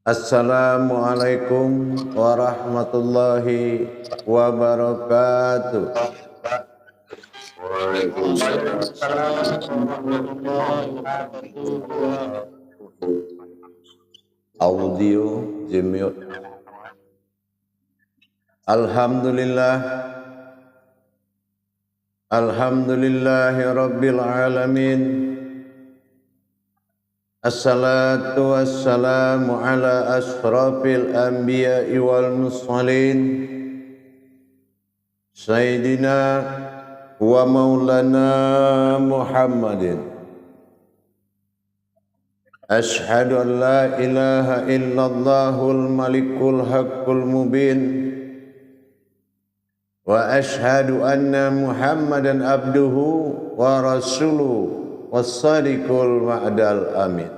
Assalamualaikum warahmatullahi wabarakatuh. Audio jemiut. Alhamdulillahi rabbil alamin. Assalatu wassalamu ala ashrafil anbiya'i wal mursalin Sayyidina wa maulana Muhammadin. Ashhadu an la ilaha illallahul malikul haqqul mubin wa ashhadu anna Muhammadan abduhu wa rasuluhu was-sadiqul wa'dal amin.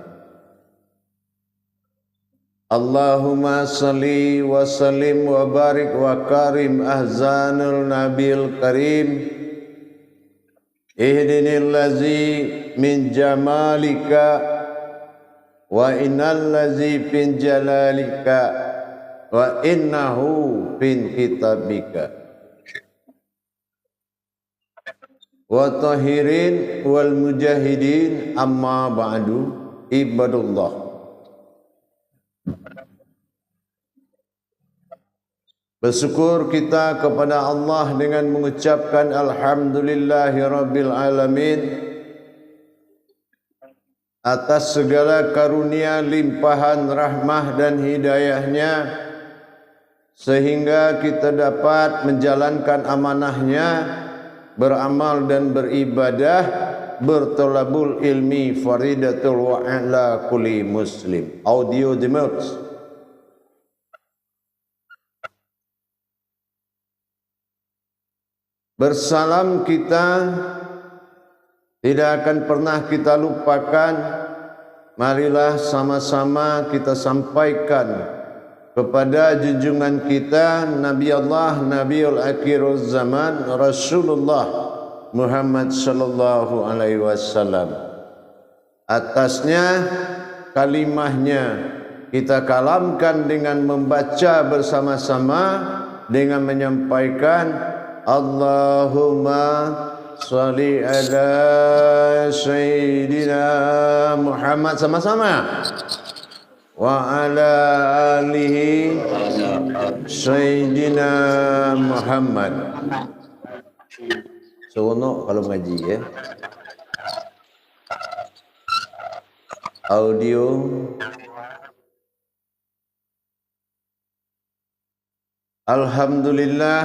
Allahumma salli wa sallim wa barik wa karim ahzanul nabil karim. Ihdinil ladzi min jamalika wa innal ladzi bin jalalika wa innahu bin kitabika. Wa tahirin wal mujahidin amma ba'du ibadullah. Bersyukur kita kepada Allah dengan mengucapkan alhamdulillahi rabbil alamin atas segala karunia, limpahan rahmah dan hidayahnya, sehingga kita dapat menjalankan amanahnya, beramal dan beribadah, bertolabul ilmi faridatul wa ala kulli muslim. Audio demot. Bersalam kita tidak akan pernah kita lupakan. Marilah sama-sama kita sampaikan kepada junjungan kita Nabi Allah, Nabiul Akhirul Zaman, Rasulullah Muhammad sallallahu alaihi wasallam. Atasnya kalimahnya kita kalamkan dengan membaca bersama-sama dengan menyampaikan Allahumma sholli ala Sayyidina Muhammad, sama-sama, wa ala alihi Sayyidina Muhammad. Seronok kalau ngaji ya. Audio. Alhamdulillah,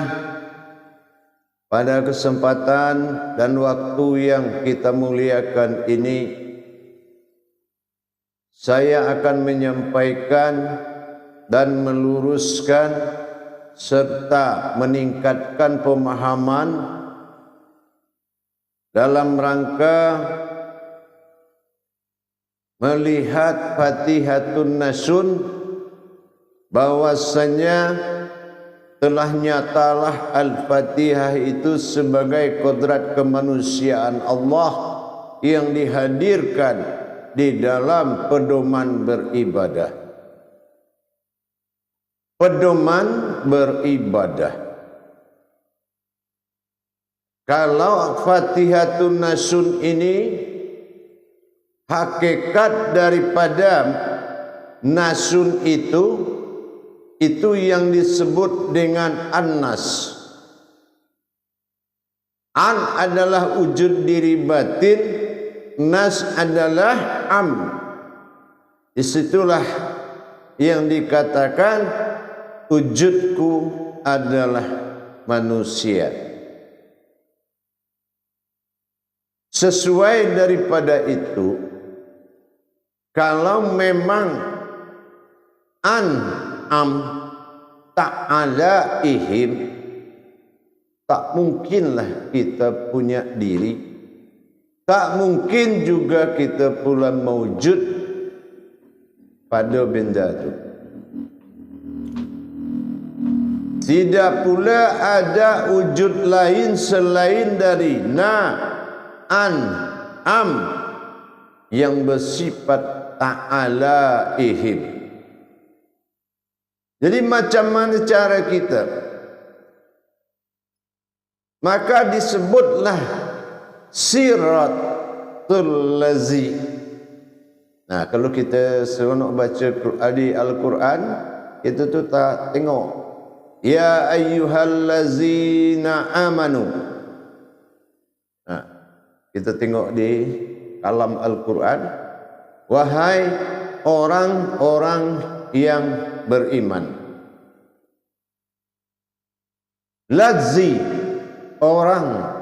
pada kesempatan dan waktu yang kita muliakan ini, saya akan menyampaikan dan meluruskan serta meningkatkan pemahaman dalam rangka melihat Fatihatun Nasun, bahwasanya telah nyatalah Al-Fatihah itu sebagai kodrat kemanusiaan Allah yang dihadirkan di dalam pedoman beribadah. Pedoman beribadah. Kalau Fatihatun Nasun ini hakikat daripada Nasun itu yang disebut dengan An-Nas. An adalah wujud diri batin, Nas adalah am. Disitulah yang dikatakan wujudku adalah manusia. Sesuai daripada itu, kalau memang am ta'ala ihim, tak mungkinlah kita punya diri, tak mungkin juga kita pula mewujud pada benda itu. Tidak pula ada wujud lain selain dari an, am yang bersifat ta'ala ihim. Jadi macam mana cara kita? Maka disebutlah siratul lazi. Nah, kalau kita seronok baca di Al-Quran, itu tu tak tengok ya ayyuhallazina amanu. Nah, kita tengok di kalam Al-Quran, wahai orang-orang yang beriman. Lazi, orang.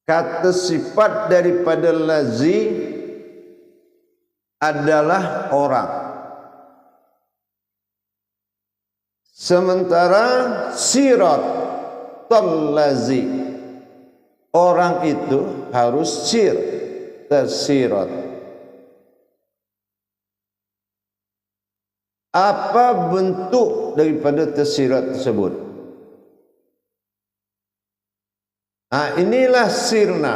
Kata sifat daripada lazi adalah orang. Sementara sirat lazi, orang itu harus tersirat. Apa bentuk daripada tersirat tersebut? Inilah sirna.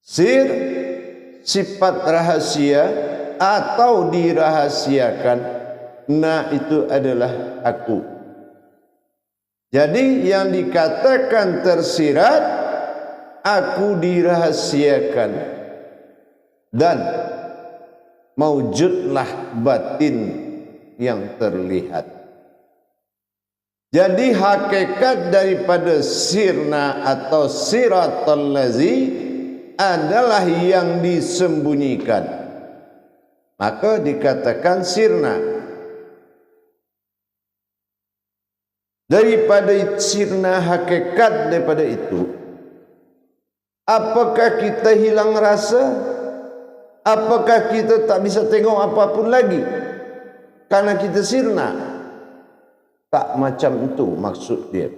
Sir, sifat rahasia atau dirahasiakan. Na itu adalah aku. Jadi yang dikatakan tersirat, aku dirahasiakan, dan maujudlah batin yang terlihat. Jadi hakikat daripada sirna atau siratal lazi adalah yang disembunyikan. Maka dikatakan sirna. Daripada sirna, hakikat daripada itu, apakah kita hilang rasa? Apakah kita tak bisa tengok apapun lagi karena kita sirna? Tak macam itu maksud dia.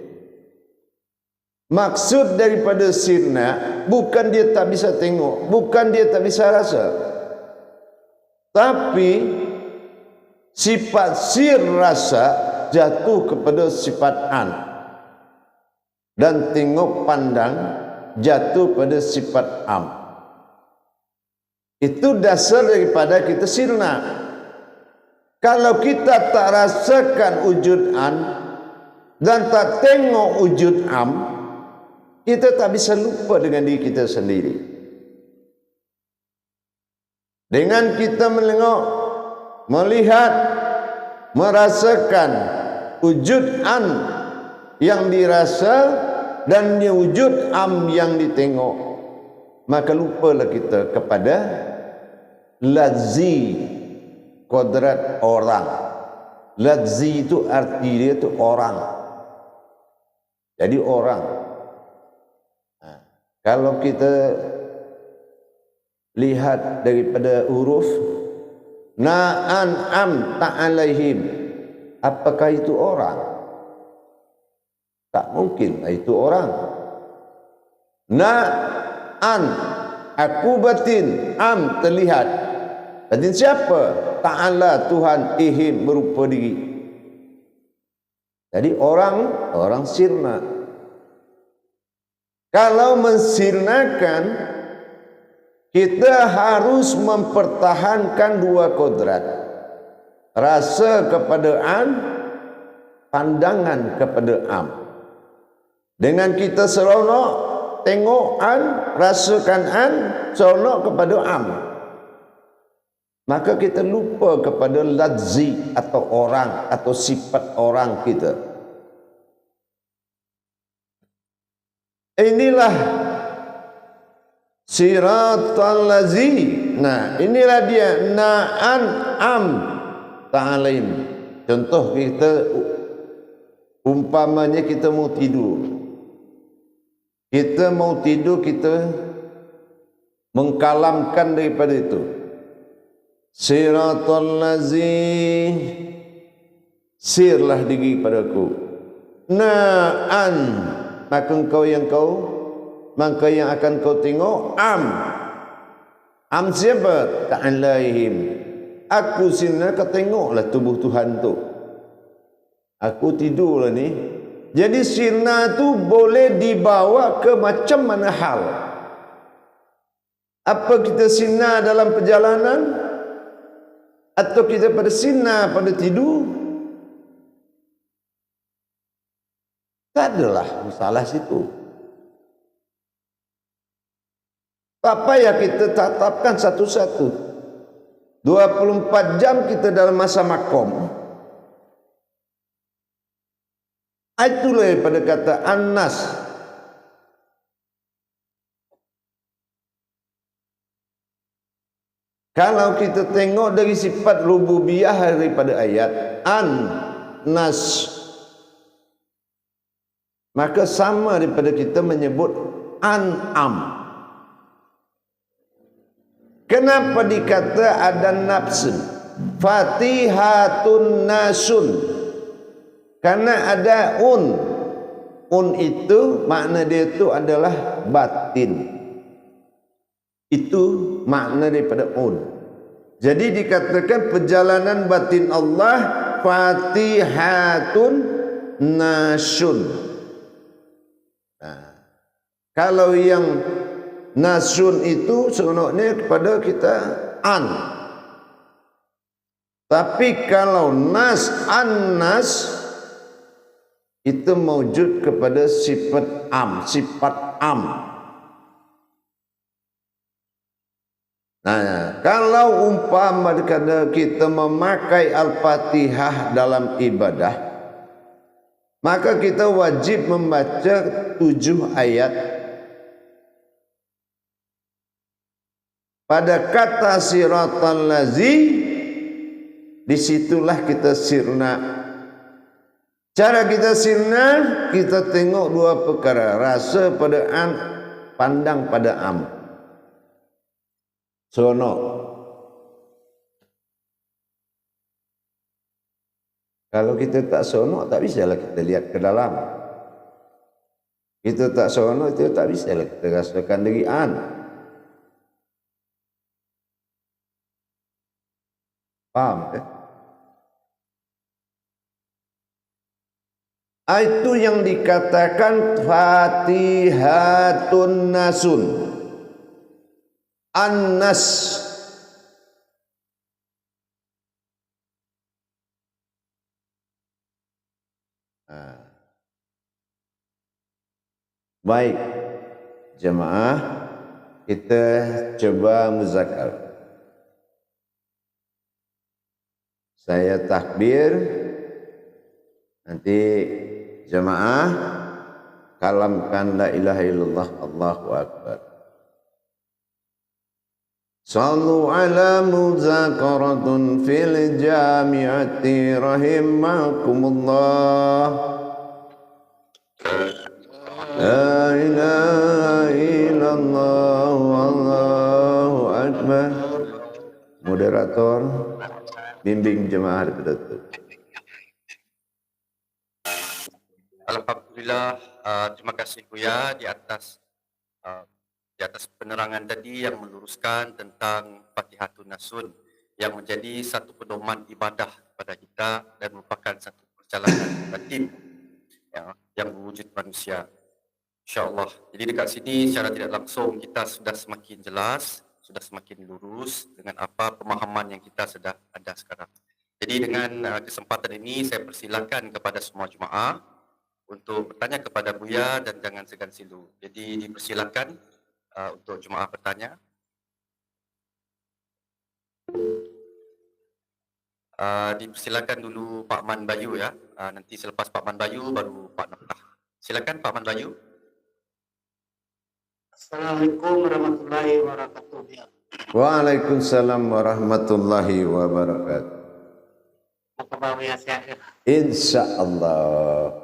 Maksud daripada sirna bukan dia tak bisa tengok, bukan dia tak bisa rasa, tapi sifat sir rasa jatuh kepada sifat an, dan tengok pandang jatuh pada sifat am. Itu dasar daripada kita sirna. Kalau kita tak rasakan wujud an dan tak tengok wujud am, kita tak bisa lupa dengan diri kita sendiri. Dengan kita menengok, melihat, merasakan wujud an yang dirasa dan wujud am yang ditengok, maka lupalah kita kepada lazi, kodrat orang. Lazi itu arti dia itu orang. Jadi orang. Kalau kita lihat daripada huruf na, an, am, ta'alaihim, apakah itu orang? Tak mungkin itu orang. Na, an, aku batin, am, terlihat. Batin siapa? Ta'ala, Tuhan, ihim, berupa diri. Jadi orang sirna. Kalau mensirnakan, kita harus mempertahankan dua kodrat. Rasa kepada an, pandangan kepada am. Dengan kita seronok tengok an, rasakan an, seronok kepada am, maka kita lupa kepada lazi atau orang atau sifat orang kita. Inilah siratal lazi. Nah, inilah dia na'an am ta'alim. Contoh kita, umpamanya kita mau tidur. Kita mau tidur, kita mengkalamkan daripada itu. Siratal lazi, sirlah diri padaku. Na'an, maka yang akan kau tengok am. Am siapa? Ta'alaihim. Aku sini kau tengoklah tubuh Tuhan tu. Aku tidurlah ni. Jadi sirna tu boleh dibawa ke macam mana hal. Apa kita sirna dalam perjalanan? Atau kita pada sinar, pada tidur? Tak adalah masalah situ. Tak payah kita tetapkan satu-satu. 24 jam kita dalam masa makom. Itulah pada kata An-Nas. Kalau kita tengok dari sifat rububiyah daripada ayat An-Nas, maka sama daripada kita menyebut An-Am. Kenapa dikata ada nafsun? Fatihatun nasun. Karena ada un. Un itu makna dia itu adalah batin. Itu makna daripada un. Jadi dikatakan perjalanan batin Allah Fatihatun nasun. Nah, kalau yang nasun itu sebenarnya kepada kita an. Tapi kalau nas an-nas itu mewujud kepada sifat am. Nah, kalau umpama kita memakai Al-Fatihah dalam ibadah, maka kita wajib membaca 7 ayat. Pada kata siratal lazi, disitulah kita sirna. Cara kita sirna, kita tengok 2 perkara. Rasa pada an, pandang pada am. Sono. Kalau kita tak sono, tak bisalah kita lihat ke dalam. Kita tak sono, itu tak bisalah kita rasakan dari an. Paham kan? Itu yang dikatakan Fatihatun nasun. An-nas. Baik, jemaah, kita coba muzakarah. Saya takbir, nanti jemaah kalamkan la ilaha illallah Allahu akbar. Sallu ala muzakaratun fil jami'ati rahimakumullah. La ilaha illallah Allahu akbar. Moderator, bimbing jemaah daripada itu. Alhamdulillah, terima kasih Buya di atas penerangan tadi yang meluruskan tentang Fatihatun Nasun yang menjadi satu pedoman ibadah kepada kita dan merupakan satu perjalanan batin yang berwujud manusia. InsyaAllah. Jadi dekat sini secara tidak langsung kita sudah semakin jelas, sudah semakin lurus dengan apa pemahaman yang kita sudah ada sekarang. Jadi dengan kesempatan ini saya persilakan kepada semua jemaah untuk bertanya kepada Buya dan jangan segan silu. Jadi dipersilakan untuk jemaah bertanya. Dipersilakan dulu Pak Man Bayu ya. Nanti selepas Pak Man Bayu baru Pak Naftah. Silakan Pak Man Bayu. Assalamualaikum warahmatullahi wabarakatuh. Waalaikumsalam warahmatullahi wabarakatuh. Apa kabar ya sehat? InsyaAllah.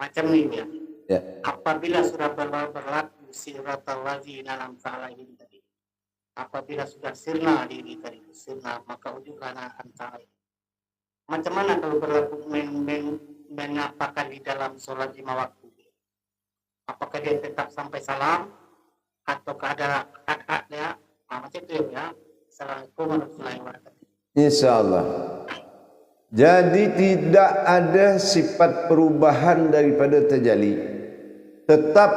Macam ini ya. Ya. Apabila sudah berlaku siratal ladzina an'amta alaihim tadi. Apabila sudah sirna diri tadi, sirna maka ujunglah antara. Macam mana kalau berlaku menapakan di dalam sholat 5 waktu? Apakah dia tetap sampai salam atau ada kakaknya? Macam itu ya. Assalamualaikum warahmatullahi wabarakatuh. InsyaAllah. Jadi tidak ada sifat perubahan daripada tajalli. Tetap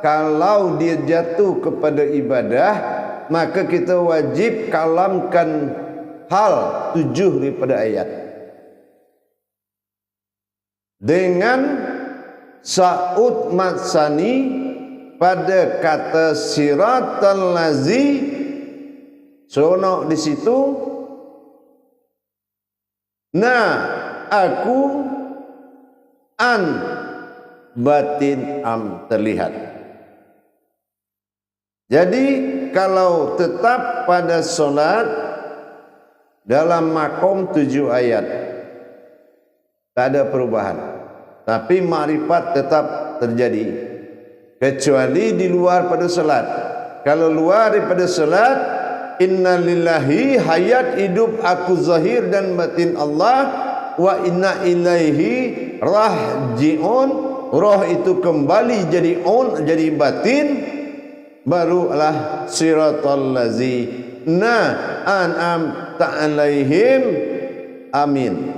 kalau dia jatuh kepada ibadah, maka kita wajib kalamkan hal 7 daripada ayat dengan sa'ud matsani pada kata siratal lazi seronok di situ. Nah, aku an batin am terlihat. Jadi kalau tetap pada solat dalam makom 7 ayat tak ada perubahan, tapi makrifat tetap terjadi kecuali di luar pada solat. Kalau luar daripada solat, innalillahi hayat hidup aku zahir dan batin Allah, wa inna ilaihi rajiun, roh itu kembali jadi on, jadi batin, barulah siratal lazi an'amta alaihim, amin.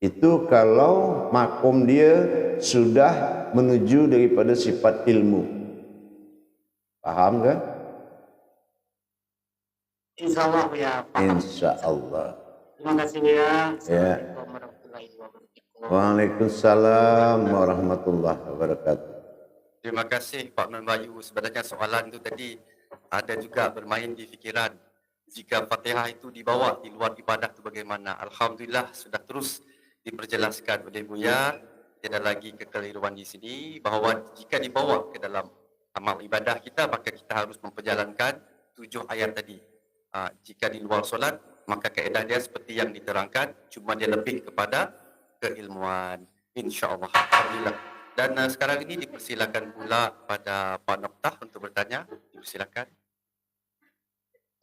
Itu kalau makom dia sudah menuju daripada sifat ilmu. Faham kan? Insyaallah ya, paham. Insyaallah. Terima kasih ya. Ya. Assalamualaikum warahmatullahi wabarakatuh. Waalaikumsalam warahmatullahi wabarakatuh. Terima kasih Pak Nur Bayu. Sebenarnya soalan itu tadi ada juga bermain di fikiran. Jika Fatihah itu dibawa di luar ibadah itu bagaimana? Alhamdulillah sudah terus diperjelaskan oleh Buya. Tidak lagi kekeliruan di sini bahawa jika dibawa ke dalam amal ibadah kita, maka kita harus memperjalankan 7 ayat tadi. Jika di luar solat, maka kaedah dia seperti yang diterangkan, cuma dia lebih kepada keilmuan. InsyaAllah. Alhamdulillah. Dan sekarang ini dipersilakan pula pada Pak Noktah untuk bertanya. Dipersilakan.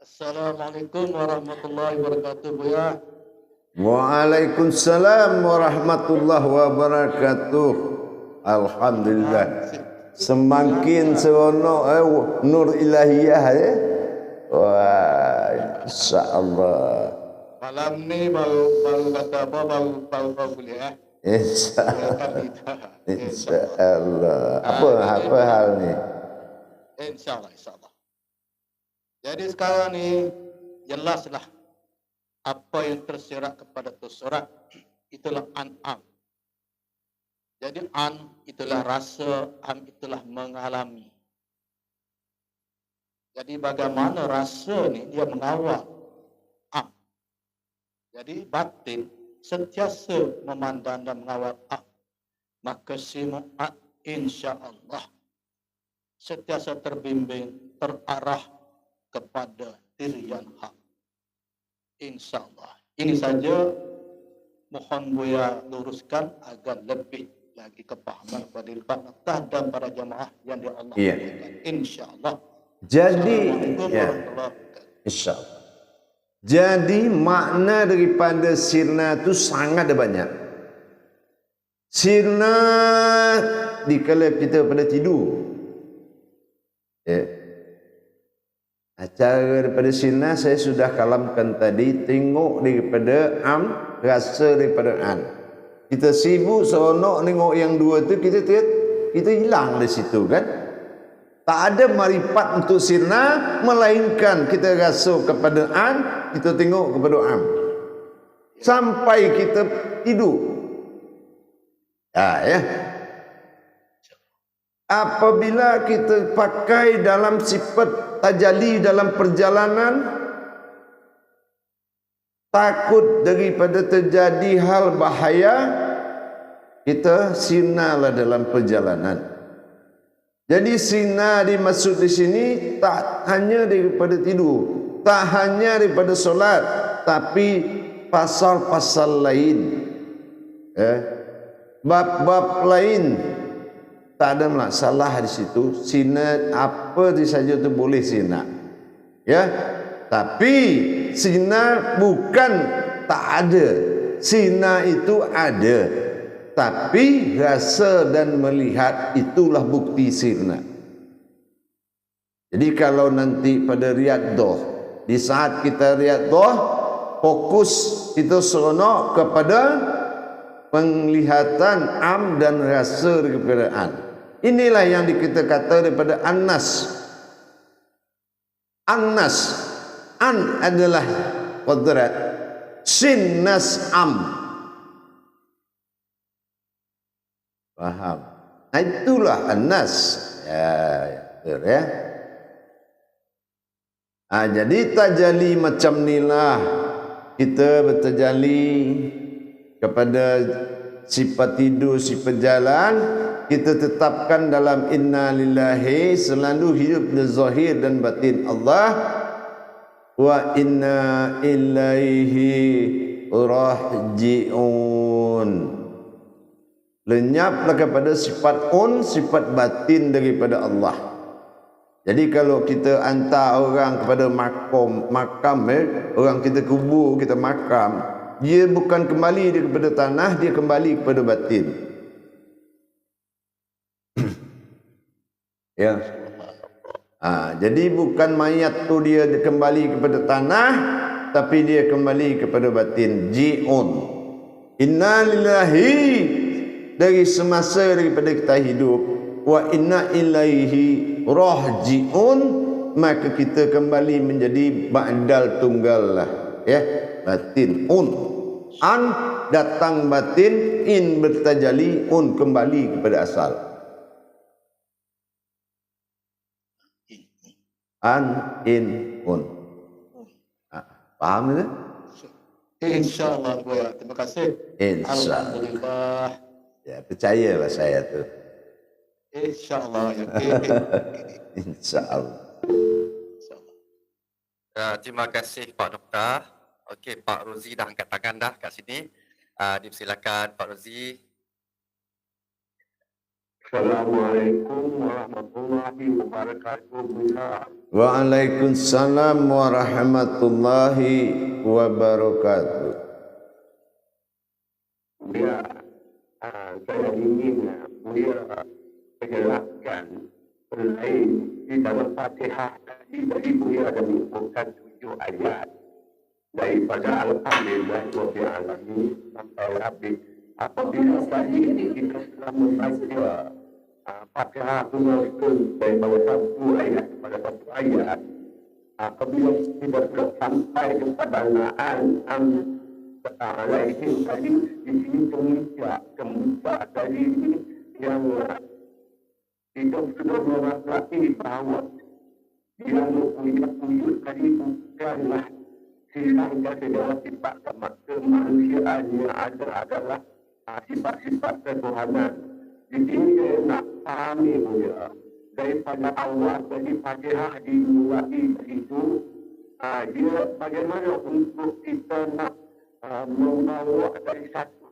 Assalamualaikum warahmatullahi wabarakatuh, Buya. Waalaikumsalam warahmatullahi wabarakatuh. Alhamdulillah. Semakin seronok nur ilahiyah ya. Wah, insyaallah. Malam ni baru kata apa baru kuliah. Insyaallah. Apa hal ni? Insyaallah. Jadi sekarang ni jelaslah apa yang tersirat kepada tu surat itulah an'am. Jadi an itulah rasa, am itulah mengalami. Jadi bagaimana rasa ni dia mengawal am. Jadi batin sentiasa memandang dan mengawal am. Maka simu'at insya-Allah sentiasa terbimbing, terarah kepada tirian hak. InsyaAllah. Ini saja mohon Buya luruskan agar lebih lagi kepahaman pada Pak Noktah dan para jamaah yang di Allah. Iya. InsyaAllah. Jadi, Assalamualaikum ya, warahmatullahi wabarakatuh. insyaallah. Jadi makna daripada sirna itu sangat banyak. Sirna dikala kita pada tidur. Ya. Cara daripada sirna saya sudah kalamkan tadi, tengok daripada am, rasa daripada an. Kita sibuk seronok tengok yang dua tu, kita hilang di situ kan. Tak ada marifat untuk sirna, melainkan kita rasa kepada an, kita tengok kepada am. Sampai kita tidur. Ya. Apabila kita pakai dalam sifat tajalli dalam perjalanan, takut daripada terjadi hal bahaya, kita sirnalah dalam perjalanan. Jadi sirna dimaksud di sini tak hanya daripada tidur, tak hanya daripada solat, tapi pasal-pasal lain, bab-bab lain. Tak ada masalah di situ. Sirna apa saja tu boleh sirna. Ya. Tapi sirna bukan tak ada. Sirna itu ada. Tapi rasa dan melihat itulah bukti sirna. Jadi kalau nanti pada riadah, di saat kita riadah, fokus kita seronok kepada penglihatan am dan rasa daripada an. Inilah yang kita kata daripada an-nas. An-nas, an adalah qadrat, sin nas am. Faham? Nah, itulah an-nas. Betul ya. Jadi tajalli macam inilah kita bertajalli kepada sifat tidur, sifat jalan, kita tetapkan dalam inna lillahi, selalu hidup di zahir dan batin Allah, wa inna ilaihi raji'un. Lenyaplah kepada sifat sifat batin daripada Allah. Jadi kalau kita hantar orang kepada makam, orang kita kubur, kita makam, dia bukan kembali dia kepada tanah, dia kembali kepada batin. Ya. Jadi bukan mayat tu dia kembali kepada tanah, tapi dia kembali kepada batin. Ji'un. Inna lillahi, dari semasa daripada kita hidup, wa inna ilaihi raji'un, maka kita kembali menjadi ba'dal tunggal lah, ya, batin. An datang batin, in bertajali, kembali kepada asal. An, in, paham tak? InsyaAllah Buya. Terima kasih. InsyaAllah. Alhamdulillah. Ya, percayalah saya tu. InsyaAllah. InsyaAllah. Terima kasih Pak Doktor. Okey, Pak Rozi dah angkat tangan dah kat sini. Dipersilakan Pak Rozi. Assalamualaikum warahmatullahi wabarakatuh. Waalaikumsalam warahmatullahi wabarakatuh. Ya, saya ingin Buya menjelaskan selain di dalam Fatihah tadi dari Buya ada menyebutkan 7 ayat daripada Alhamdulillah Rabbil Alamin sampai habis. Apabila tadi kita telah membaca Fatihah itu daripada 1 ayat kepada 1 ayat, apabila kita sudah sampai kepada na'an alaihim tadi, di sini kemuncak tadi yang kita sudah merasai bahawa yang mempunyai wujud tadi bukanlah sifat segala sifat kemanusiaan yang ada adalah sifat-sifat ketuhanan. Di sini saya nak pahami Buya, daripada awal dari Fatihah dimulai itu, dia bagaimana untuk kita nak membawa dari satu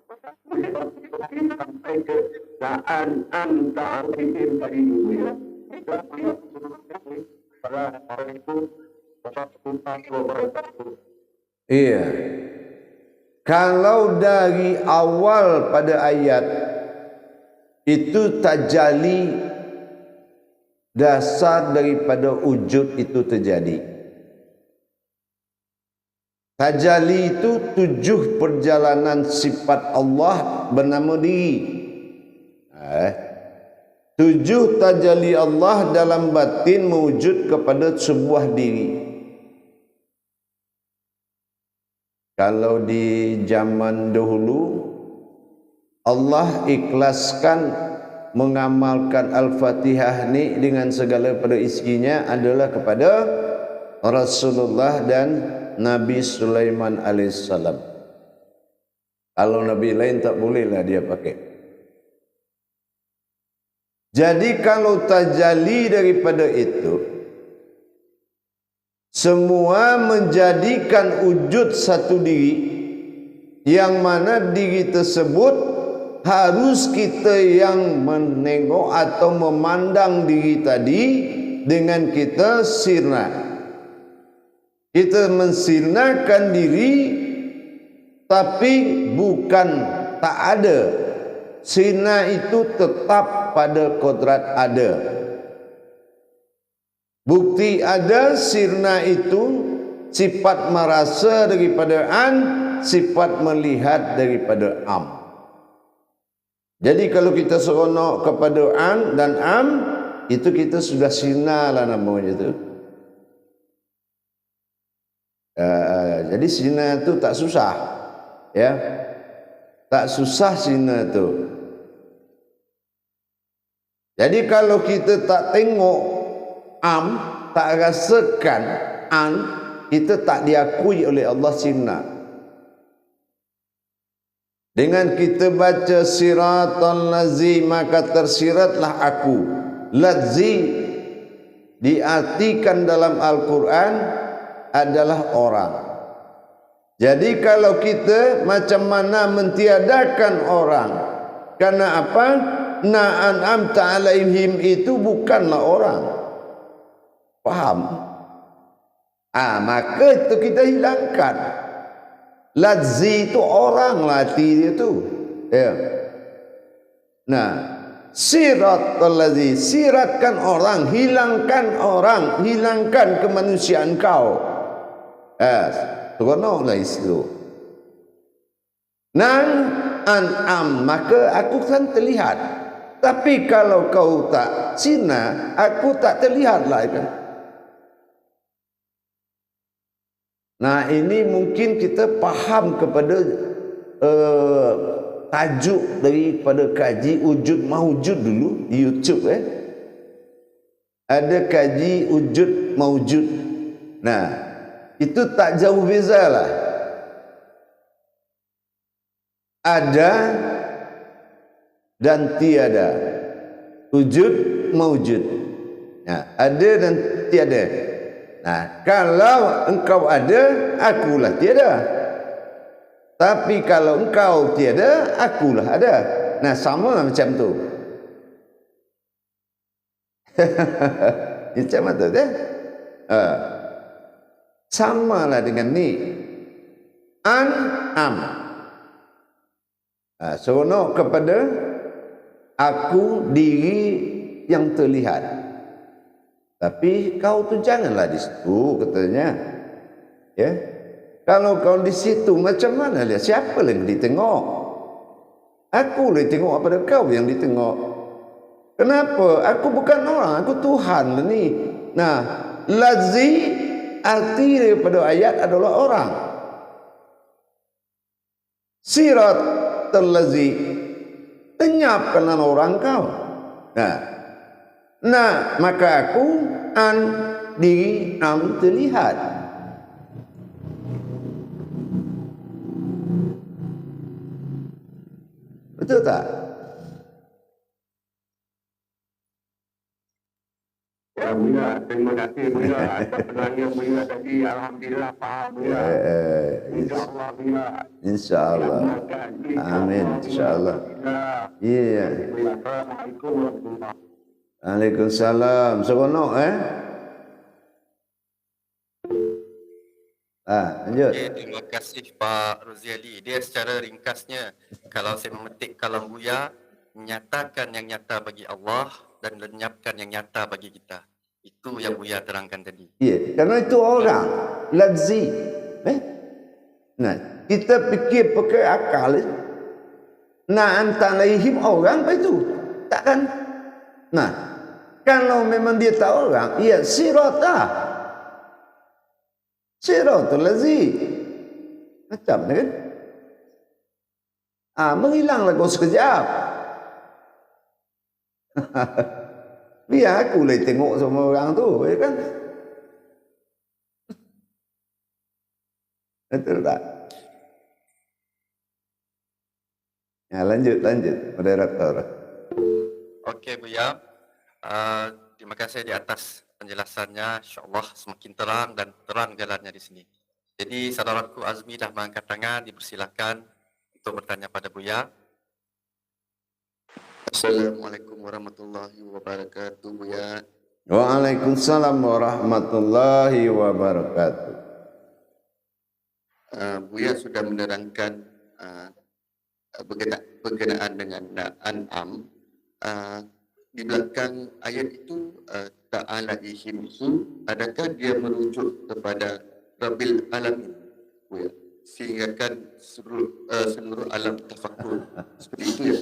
sampai ke la'an anta alaihim tadi Buya. Assalamualaikum warahmatullahi wabarakatuh. Iya. Kalau dari awal pada ayat itu tajalli dasar daripada wujud itu terjadi. Tajalli itu 7 perjalanan sifat Allah bernama diri. 7 tajalli Allah dalam batin mewujud kepada sebuah diri. Kalau di zaman dahulu Allah ikhlaskan mengamalkan Al-Fatihah ni dengan segala pada isinya adalah kepada Rasulullah dan Nabi Sulaiman alaihissalam. Kalau Nabi lain tak bolehlah dia pakai. Jadi kalau tajalli daripada itu, semua menjadikan wujud satu diri, yang mana diri tersebut harus kita yang menengok atau memandang diri tadi dengan kita sirna. Kita mensirnakan diri, tapi bukan tak ada. Sirna itu tetap pada kodrat ada. Bukti ada sirna itu sifat merasa daripada an, sifat melihat daripada am. Jadi kalau kita seronok kepada an dan am, itu kita sudah sirna lah namanya itu. Jadi zina tu tak susah, ya, tak susah zina tu. Jadi kalau kita tak tengok tak rasakan kita tak diakui oleh Allah zina. Dengan kita baca siratal lazi, maka tersiratlah aku. Lazi diartikan dalam Al-Quran adalah orang. Jadi kalau kita macam mana mentiadakan orang, karena apa? Na'an'amta alaihim itu bukanlah orang. Faham? Maka itu kita hilangkan. Ladzi itu orang, lati dia tu. Ya. Nah, siratal ladzi, siratkan orang, hilangkan kemanusiaan kau. Seronoklah itu. Nan an'am, maka aku kan terlihat. Tapi kalau kau tak zina, aku tak terlihatlah kan. Nah, ini mungkin kita faham kepada tajuk daripada kaji wujud maujud dulu di YouTube. Ada kaji wujud maujud. Nah, itu tak jauh beza lah. Ada dan tiada. Wujud maujud. Nah, ada dan tiada. Nah, kalau engkau ada, akulah tiada. Tapi kalau engkau tiada, akulah ada. Nah, sama macam tu. Macam mana tu? Samalah dengan ni. An-am. Seronok kepada aku, diri yang terlihat. Tapi kau tu janganlah di situ, katanya. Ya. Kalau kau di situ macam mana lihat? Siapa yang ditengok? Aku lah tengok pada kau yang ditengok. Kenapa? Aku bukan orang, aku Tuhan lah ni. Nah, lazi arti daripada ayat adalah orang. Sirat terlazi, lenyapkan orang kau. Nah, maka aku diri terlihat. Betul tak? Ya, Buya, terima kasih Buya atas penerangnya Buya tadi. Alhamdulillah faham Buya. InsyaAllah Buya. InsyaAllah. Amin. InsyaAllah. Iya. Assalamualaikum warahmatullahi wabarakatuh. Waalaikumsalam. Seronok lanjut. Okay, terima kasih Pak Roziali. Dia secara ringkasnya, kalau saya memetik kalam Buya, menyatakan yang nyata bagi Allah dan lenyapkan yang nyata bagi kita. Itu yang Buya terangkan tadi. Ya, karena itu orang. Ladzi. Nah, kita fikir pakai akal. Antalaihim orang apa itu? Takkan. Nah, kalau memang dia tak orang, ya siratah. Siratul lazi. Macam ni kan? Menghilanglah kau sekejap. Biar aku lah tengok semua orang tu, ya kan? Betul tak? Ya, lanjut, moderator. Okey Buya, terima kasih di atas penjelasannya. InsyaAllah semakin terang dan terang jalannya di sini. Jadi saudaraku Azmi dah mengangkat tangan, dipersilakan untuk bertanya pada Buya. Assalamualaikum warahmatullahi wabarakatuh Buya. Waalaikumsalam warahmatullahi wabarakatuh. Buya sudah menerangkan berkenaan dengan an'am. Di belakang ayat itu ta'alaihim itu, adakah dia merujuk kepada Rabbil Alamin, Buya? Sehingga kan seluruh alam tafakur. Seperti itu ya?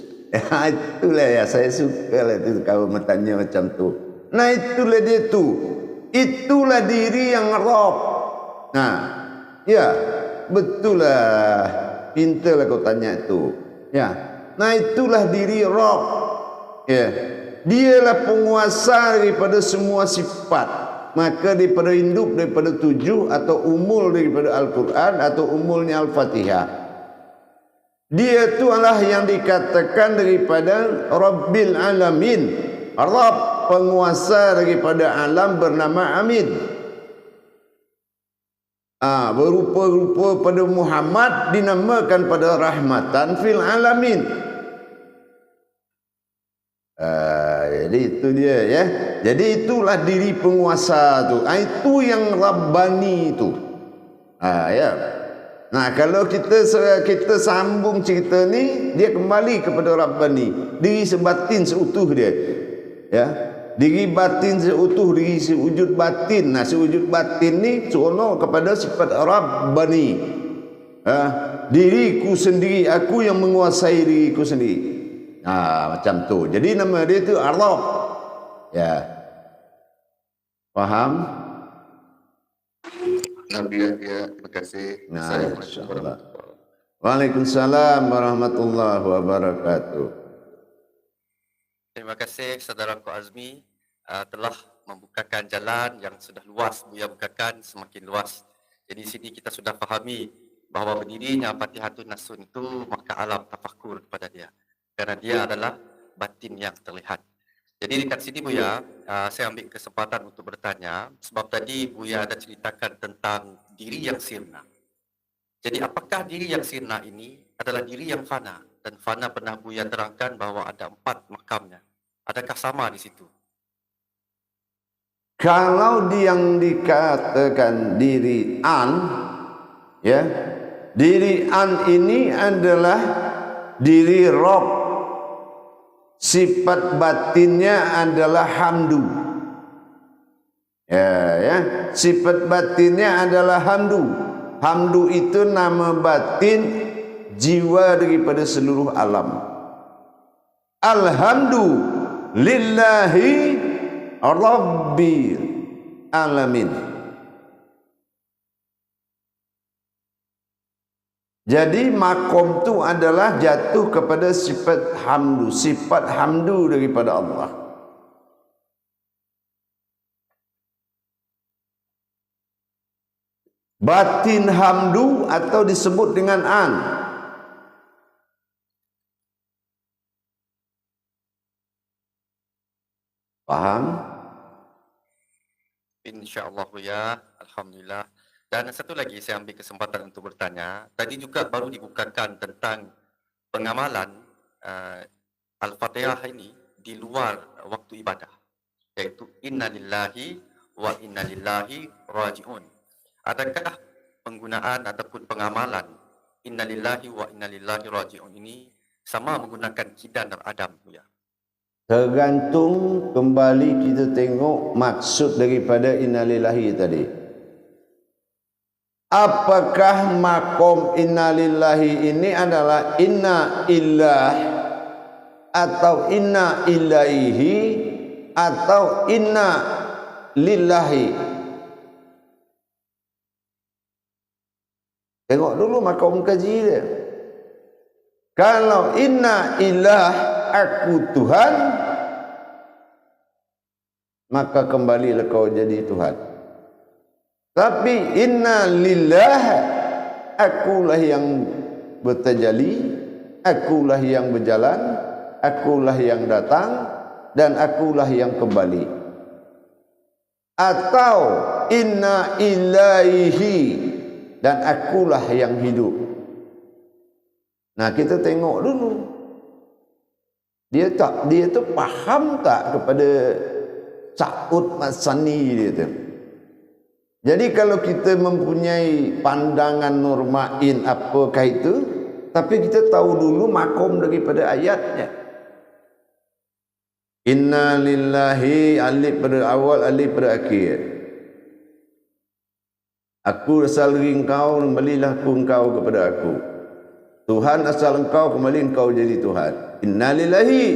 Itulah ya, saya suka lah itu kalau bertanya macam tu. Nah, itulah dia tu. Itulah diri yang Rabb. Nah, Ya, betul lah. Pintarlah kau tanya itu. Ya. Nah, itulah diri Rabb. Ya. Dialah penguasa daripada semua sifat. Maka daripada induk daripada 7 atau umul daripada Al-Quran atau umulnya Al-Fatihah. Dia itulah yang dikatakan daripada Rabbil Alamin. Rabb, penguasa daripada alam bernama Amin. Berupa-rupa pada Muhammad dinamakan pada rahmatan fil alamin. Jadi itu dia ya. Jadi itulah diri penguasa tu. Itu yang Rabbani tu. Ya. Nah, kalau kita sambung cerita ni, dia kembali kepada Rabbani, diri sebatin seutuh dia. Ya. Diri batin seutuh, diri sewujud batin. Nah, sewujud batin ni seronok kepada sifat Rabbani. Diriku sendiri, aku yang menguasai diriku sendiri. Macam tu. Jadi nama dia tu Allah. Ya. Faham? Nabi ya, terima kasih. Assalamualaikum. Waalaikumsalam warahmatullahi wabarakatuh. Terima kasih saudaraku Azmi telah membukakan jalan yang sudah luas. Buya bukakan semakin luas. Jadi di sini kita sudah fahami bahawa berdirinya Fatihatun Nasun itu maka alam tafakur kepada dia. Kerana dia adalah batin yang terlihat. Jadi dekat sini Buya, saya ambil kesempatan untuk bertanya. Sebab tadi Buya ada ceritakan tentang diri yang sirna. Jadi apakah diri yang sirna ini adalah diri yang fana? Dan fana pernah Buya terangkan bahawa ada 4 makamnya. Adakah sama di situ? Kalau yang dikatakan diri an, ya, diri an ini adalah diri Rabb. Sifat batinnya adalah hamdu. Ya, sifat batinnya adalah hamdu. Hamdu itu nama batin jiwa daripada seluruh alam. Alhamdulillahi Rabbil Alamin. Jadi makom tu adalah jatuh kepada sifat hamdu. Sifat hamdu daripada Allah. Batin hamdu atau disebut dengan an. Faham? InsyaAllah ya, Alhamdulillah. Dan satu lagi saya ambil kesempatan untuk bertanya. Tadi juga baru dibukakan tentang pengamalan Al-Fatihah ini di luar waktu ibadah. Iaitu Inna lillahi wa inna lillahi raji'un. Adakah penggunaan ataupun pengamalan Inna lillahi wa inna lillahi raji'un ini sama menggunakan kidan dan adam? Ya. Tergantung kembali kita tengok maksud daripada innalillahi tadi. Apakah makom innalillahi ini adalah inna illah atau inna ilaihi atau inna lillahi? Tengok dulu makom kaji dia. Kalau inna ilah, aku Tuhan, maka kembalilah kau jadi Tuhan. Tapi inna lillah, akulah yang bertajalli, akulah yang berjalan, akulah yang datang, dan akulah yang kembali. Atau inna ilaihi, dan akulah yang hidup. Nah, kita tengok dulu. Dia tu faham tak kepada Sa'ud Masani dia tu. Jadi kalau kita mempunyai pandangan normain apakah itu, tapi kita tahu dulu makom daripada ayatnya. Inna lillahi, alif pada awal, alif pada akhir. Aku asal dari engkau, kembalilah engkau kepada aku. Tuhan asal engkau, kembali engkau jadi Tuhan. Inna lillahi.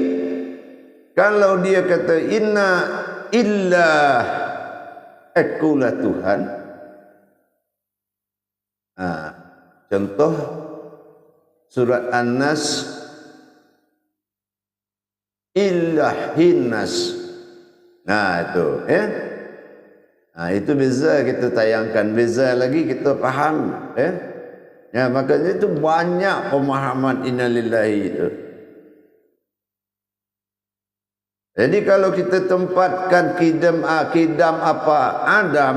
Kalau dia kata inna illah, akulah Tuhan, Contoh surat An-Nas Ilahinnas. Itu ya. Itu beza kita tayangkan, beza lagi kita faham ya. Ya, makanya itu banyak pemahaman innalillahi itu. Jadi kalau kita tempatkan kidam apa Adam,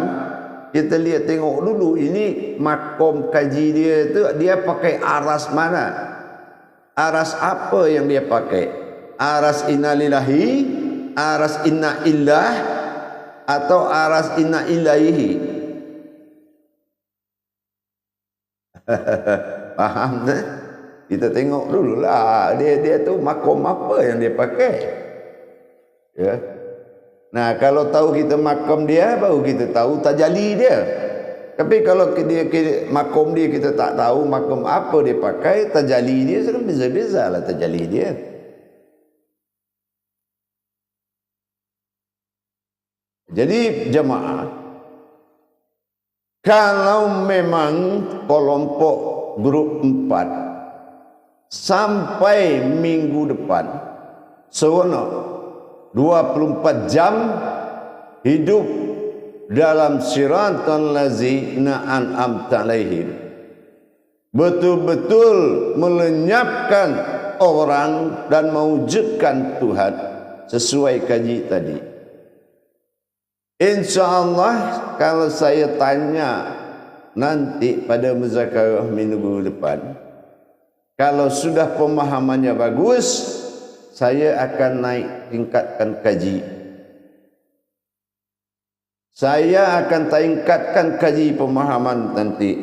kita lihat tengok dulu ini makom kaji dia itu dia pakai aras mana? Aras apa yang dia pakai? Aras innalillahi, aras inna illah, atau aras inna ilaihi? Faham tak? Kita tengok dulu lah dia tu makom apa yang dia pakai. Ya. Nah, kalau tahu kita makom dia, baru kita tahu tajalli dia. Tapi kalau makom dia kita tak tahu makom apa dia pakai, tajalli dia sekarang beza-beza lah tajalli dia. Jadi jemaah, kalau memang kelompok grup 4 sampai minggu depan seronok 24 jam hidup dalam siratal ladzina an'amta alaihim, betul-betul melenyapkan orang dan mewujudkan Tuhan sesuai kaji tadi. InsyaAllah kalau saya tanya nanti pada muzakarah minggu depan, kalau sudah pemahamannya bagus, saya akan naik tingkatkan kaji. Saya akan tingkatkan kaji pemahaman nanti.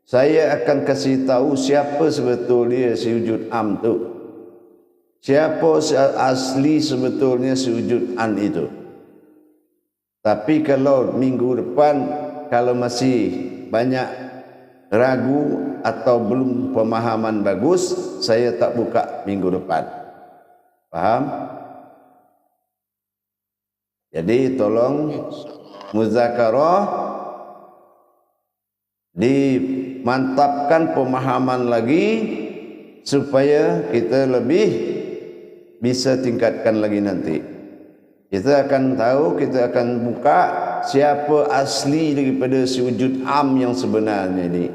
Saya akan kasih tahu siapa sebetulnya si wujud am tu. Siapa asli sebetulnya si wujud an itu. Tapi kalau minggu depan kalau masih banyak ragu atau belum pemahaman bagus, saya tak buka minggu depan. Faham? Jadi tolong muzakarah dimantapkan pemahaman lagi supaya kita lebih bisa tingkatkan lagi nanti. Kita akan tahu, kita akan buka siapa asli daripada si wujud am yang sebenarnya ini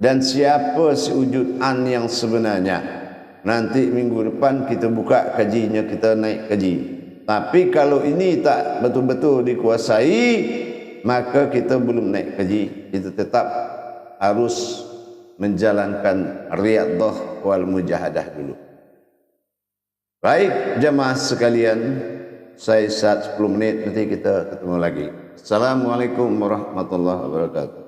dan siapa si wujud an yang sebenarnya. Nanti minggu depan kita buka kajinya, kita naik kaji. Tapi kalau ini tak betul-betul dikuasai, maka kita belum naik kaji. Kita tetap harus menjalankan riyadhah wal mujahadah dulu. Baik jemaah sekalian, saya 10 menit nanti kita ketemu lagi. Assalamualaikum warahmatullahi wabarakatuh.